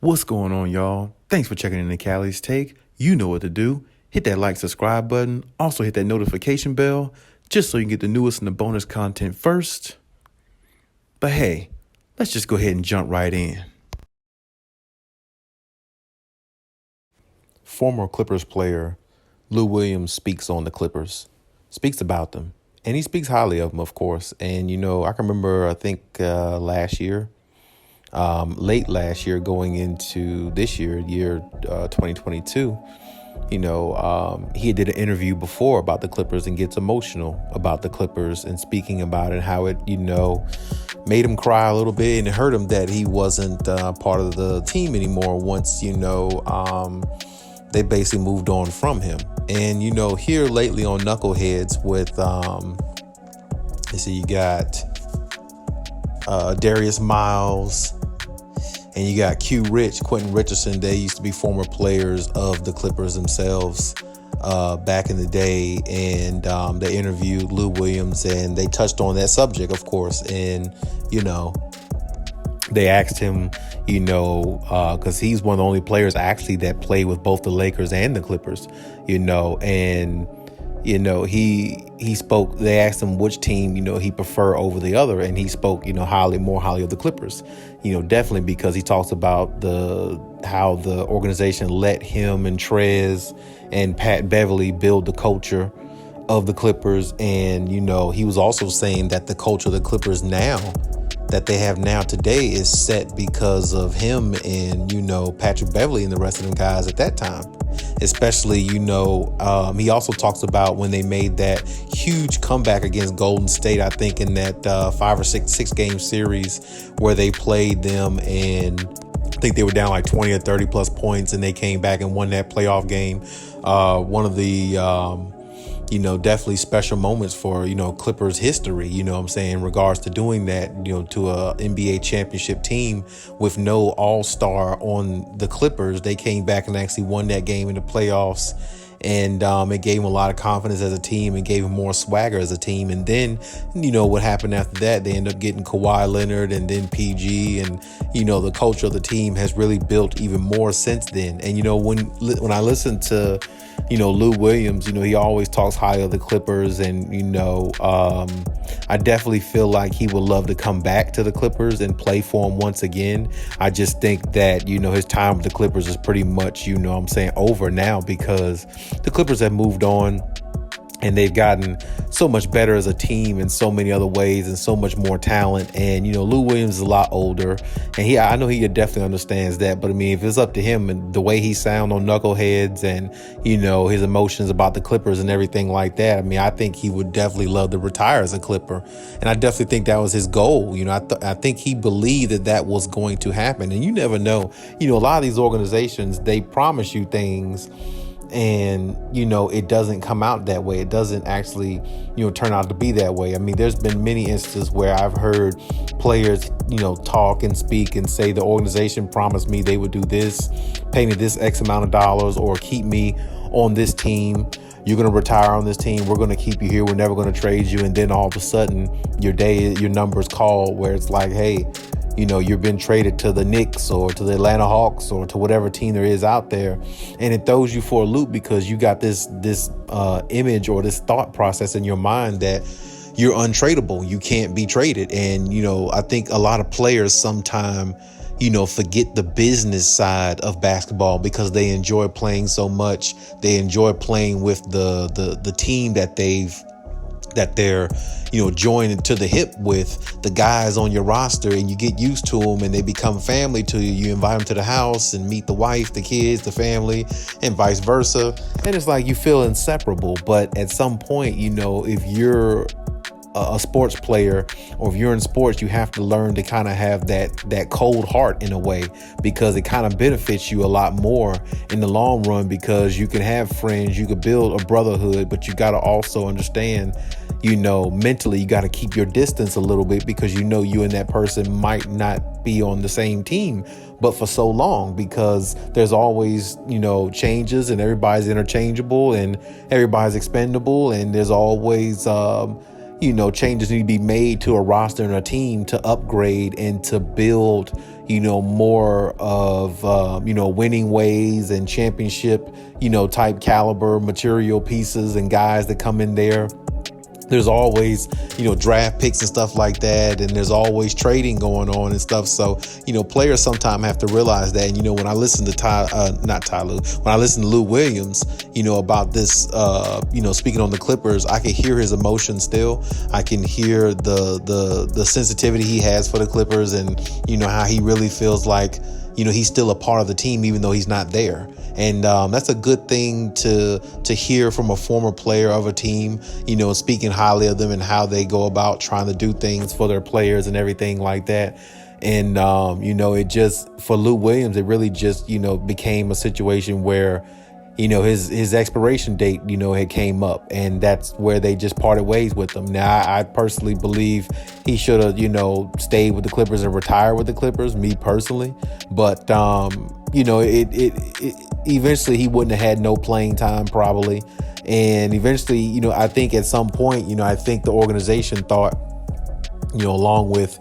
What's going on, y'all? Thanks for checking in the Khaliis Take. You know what to do. Hit that like, subscribe button. Also hit that notification bell just so you can get the newest and the bonus content first. But hey, let's just go ahead and jump right in. Former Clippers player Lou Williams speaks on the Clippers, speaks about them, and he speaks highly of them, of course. And, I can remember, last year, late last year going into this year 2022, he did an interview before about the Clippers and gets emotional about the Clippers and speaking about it, how it, made him cry a little bit, and it hurt him that he wasn't part of the team anymore once, they basically moved on from him. And, here lately on Knuckleheads with, you got Darius Miles, and you got Quentin Richardson. They used to be former players of the Clippers themselves back in the day. And they interviewed Lou Williams, and they touched on that subject, of course. And, they asked him, because he's one of the only players actually that played with both the Lakers and the Clippers, and he spoke. They asked him which team, he prefer over the other. And he spoke, more highly of the Clippers, definitely because he talks about how the organization let him and Trez and Pat Beverly build the culture of the Clippers. And, he was also saying that the culture of the Clippers that they have now today is set because of him and, Patrick Beverly and the rest of them guys at that time. Especially, he also talks about when they made that huge comeback against Golden State, I think in that 5 or 6 game series where they played them, and I think they were down like 20 or 30 plus points, and they came back and won that playoff game. One of the, definitely special moments for, Clippers history, in regards to doing that, to a NBA championship team with no all-star on the Clippers. They came back and actually won that game in the playoffs. And it gave him a lot of confidence as a team and gave him more swagger as a team. And then, what happened after that, they ended up getting Kawhi Leonard and then PG. And, the culture of the team has really built even more since then. And, when I listen to, Lou Williams, he always talks high of the Clippers. And, I definitely feel like he would love to come back to the Clippers and play for them once again. I just think that, his time with the Clippers is pretty much, over now, because the Clippers have moved on and they've gotten so much better as a team in so many other ways and so much more talent. And, Lou Williams is a lot older, and I know he definitely understands that. But I mean, if it's up to him and the way he sound on Knuckleheads and, his emotions about the Clippers and everything like that, I mean, I think he would definitely love to retire as a Clipper. And I definitely think that was his goal. I think he believed that was going to happen. And you never know, a lot of these organizations, they promise you things, and, it doesn't come out that way. It doesn't actually, turn out to be that way. I mean, there's been many instances where I've heard players, talk and speak and say the organization promised me they would do this, pay me this X amount of dollars, or keep me on this team. You're going to retire on this team. We're going to keep you here. We're never going to trade you. And then all of a sudden your number's called where it's like, hey, you've been traded to the Knicks or to the Atlanta Hawks or to whatever team there is out there. And it throws you for a loop because you got this image or this thought process in your mind that you're untradeable. You can't be traded. And, I think a lot of players sometimes, forget the business side of basketball because they enjoy playing so much. They enjoy playing with the team that they're joining to the hip with, the guys on your roster, and you get used to them and they become family to you. You invite them to the house and meet the wife, the kids, the family, and vice versa. And it's like you feel inseparable. But at some point, if you're a sports player or if you're in sports, you have to learn to kind of have that cold heart in a way, because it kind of benefits you a lot more in the long run, because you can have friends, you could build a brotherhood, but you got to also understand, mentally you got to keep your distance a little bit, because you and that person might not be on the same team but for so long, because there's always changes and everybody's interchangeable and everybody's expendable, and there's always changes need to be made to a roster and a team to upgrade and to build, more of, winning ways and championship, type caliber material pieces and guys that come in there. There's always, draft picks and stuff like that. And there's always trading going on and stuff. So, players sometimes have to realize that. And, when I listen to when I listen to Lou Williams, about this, speaking on the Clippers, I can hear his emotion still. I can hear the sensitivity he has for the Clippers and, how he really feels like, he's still a part of the team, even though he's not there. And that's a good thing to hear from a former player of a team, speaking highly of them and how they go about trying to do things for their players and everything like that. And, it just, for Lou Williams, it really just, became a situation where, his expiration date, had came up, and that's where they just parted ways with him. Now, I personally believe he should have, stayed with the Clippers and retired with the Clippers, me personally. But, it eventually he wouldn't have had no playing time probably. And eventually, I think at some point, I think the organization thought, along with,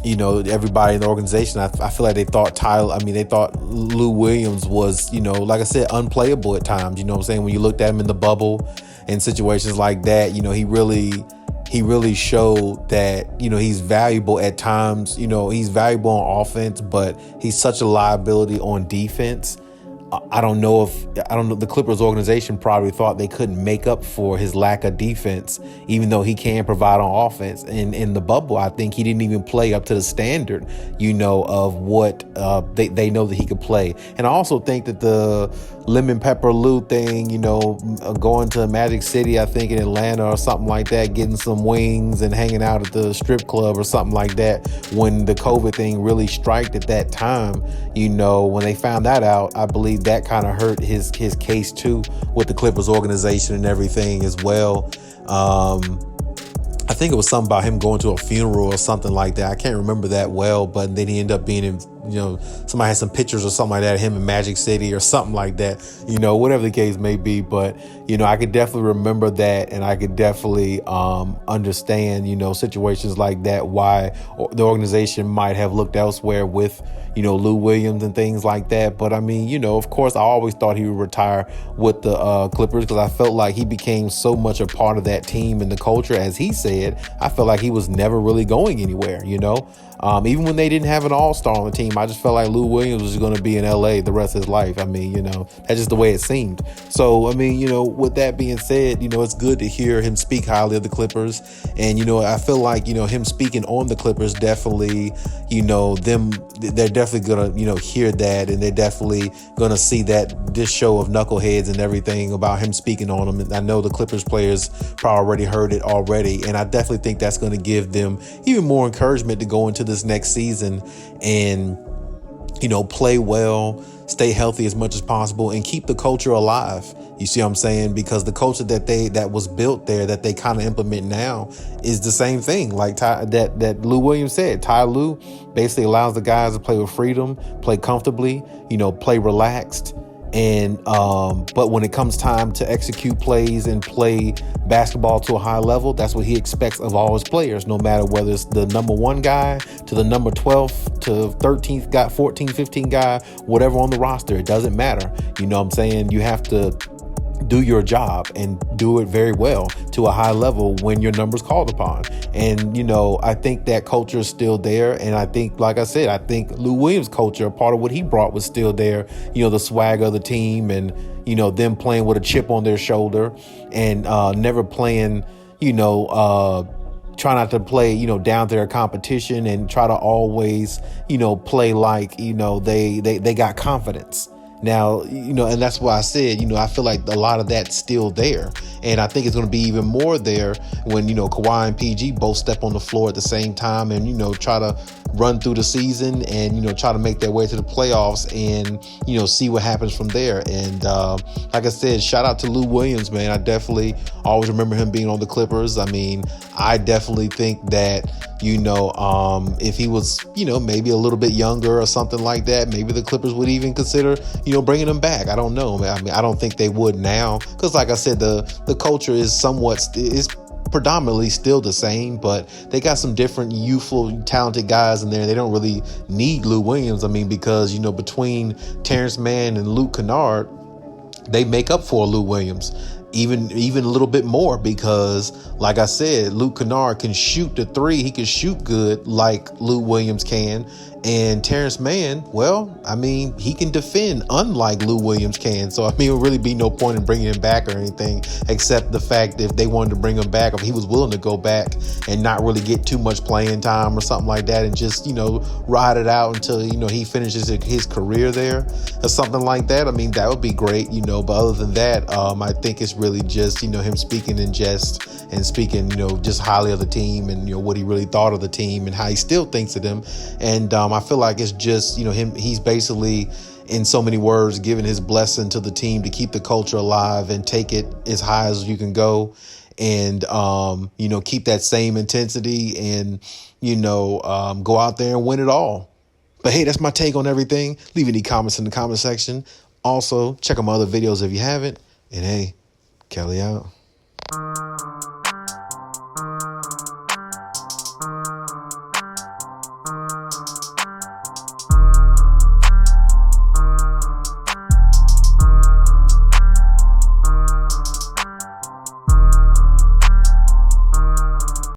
everybody in the organization, I feel like they thought they thought Lou Williams was, like I said, unplayable at times. You know what I'm saying? When you looked at him in the bubble and situations like that, he really showed that, he's valuable at times. He's valuable on offense, but he's such a liability on defense. I don't know. The Clippers organization probably thought they couldn't make up for his lack of defense, even though he can provide on offense. And in the bubble, I think he didn't even play up to the standard, of what they know that he could play. And I also think that the lemon pepper Lou thing, going to Magic City, I think in Atlanta or something like that, getting some wings and hanging out at the strip club or something like that, when the COVID thing really striked at that time, when they found that out, I believe that kind of hurt his case too with the Clippers organization and everything as well. I think it was something about him going to a funeral or something like that. I can't remember that well, but then he ended up being in, somebody had some pictures or something like that of him in Magic City or something like that, whatever the case may be. But, I could definitely remember that, and I could definitely understand, situations like that, why the organization might have looked elsewhere with, Lou Williams and things like that. But I mean, of course, I always thought he would retire with the Clippers, because I felt like he became so much a part of that team and the culture. As he said, I felt like he was never really going anywhere, even when they didn't have an all-star on the team. I just felt like Lou Williams was going to be in LA the rest of his life. I mean, that's just the way it seemed. So, I mean, with that being said, it's good to hear him speak highly of the Clippers. And, I feel like, him speaking on the Clippers definitely, they're definitely going to, hear that, and they're definitely going to see that this show of knuckleheads and everything about him speaking on them. And I know the Clippers players probably already heard it already. And I definitely think that's going to give them even more encouragement to go into this next season and, play well, stay healthy as much as possible, and keep the culture alive. You see what I'm saying? Because the culture that was built there, that they kind of implement now, is the same thing. Like that Lou Williams said, Ty Lue basically allows the guys to play with freedom, play comfortably, play relaxed. And but when it comes time to execute plays and play basketball to a high level, that's what he expects of all his players, no matter whether it's the number 1 guy to the number 12th to 13th guy, 14, 15 guy, whatever on the roster. It doesn't matter. You know what I'm saying? You have to do your job and do it very well to a high level when your number's called upon. And, I think that culture is still there. And I think, like I said, I think Lou Williams' culture, part of what he brought was still there, the swagger of the team and, them playing with a chip on their shoulder and never playing, try not to play, down to their competition, and try to always, play like, they got confidence. Now, and that's why I said, I feel like a lot of that's still there. And I think it's going to be even more there when, Kawhi and PG both step on the floor at the same time and, try to run through the season and, try to make their way to the playoffs and, see what happens from there. And like I said, shout out to Lou Williams, man. I definitely always remember him being on the Clippers. I mean, I definitely think that, if he was, maybe a little bit younger or something like that, maybe the Clippers would even consider, bringing him back. I don't know. I mean, I don't think they would now because, like I said, the culture is predominantly still the same, but they got some different youthful, talented guys in there. They don't really need Lou Williams. I mean, because, between Terrence Mann and Luke Kennard, they make up for Lou Williams. Even a little bit more because, like I said, Luke Kennard can shoot the three. He can shoot good like Lou Williams can. And Terrence Mann, well, I mean, he can defend unlike Lou Williams can. So, I mean, it would really be no point in bringing him back or anything except the fact that if they wanted to bring him back, if he was willing to go back and not really get too much playing time or something like that and just, ride it out until, he finishes his career there or something like that. I mean, that would be great, but other than that, I think it's really just, him speaking in jest and speaking, just highly of the team and, what he really thought of the team and how he still thinks of them. And I feel like it's just, he's basically, in so many words, giving his blessing to the team to keep the culture alive and take it as high as you can go and, keep that same intensity and, go out there and win it all. But hey, that's my take on everything. Leave any comments in the comment section. Also, check out my other videos if you haven't. And hey, Kelly out.